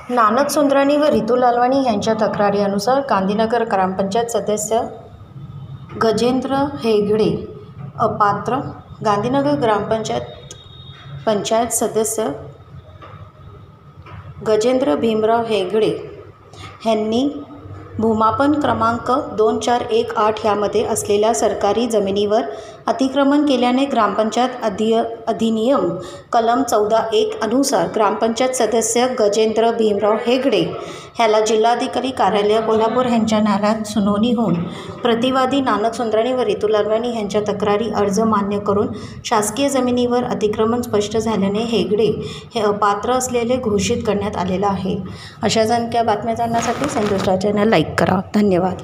नानक सुंदरानी व रितू लालवाणी यांच्या तक्रारीनुसार गांधीनगर ग्रामपंचायत सदस्य गजेंद्र हेगडे अपात्र, गांधीनगर पंचायत सदस्य गजेंद्र भीमराव हेगडे यांनी भूमापन क्रमांक 2418 यामध्ये असलेल्या सरकारी जमिनीवर अतिक्रमण केल्याने ग्रामपंचायत अधिनियम कलम 14(1) अनुसार ग्रामपंचायत सदस्य गजेंद्र भीमराव हेगडे ह्याला जिल्हाधिकारी कार्यालय कोल्हापूर यांच्या न्यायालयात सुनावणी होऊन प्रतिवादी नानक सुंदरानी व रितू लालवाणी यांच्या तक्रारी अर्ज मान्य करून शासकीय जमिनीवर अतिक्रमण स्पष्ट झाल्याने हेगडे हे अपात्र असलेले घोषित करण्यात आलेलं आहे. अशा जाणक्या बातम्या जाणण्यासाठी सिंधुस्टार चॅनल लाईक करा. धन्यवाद.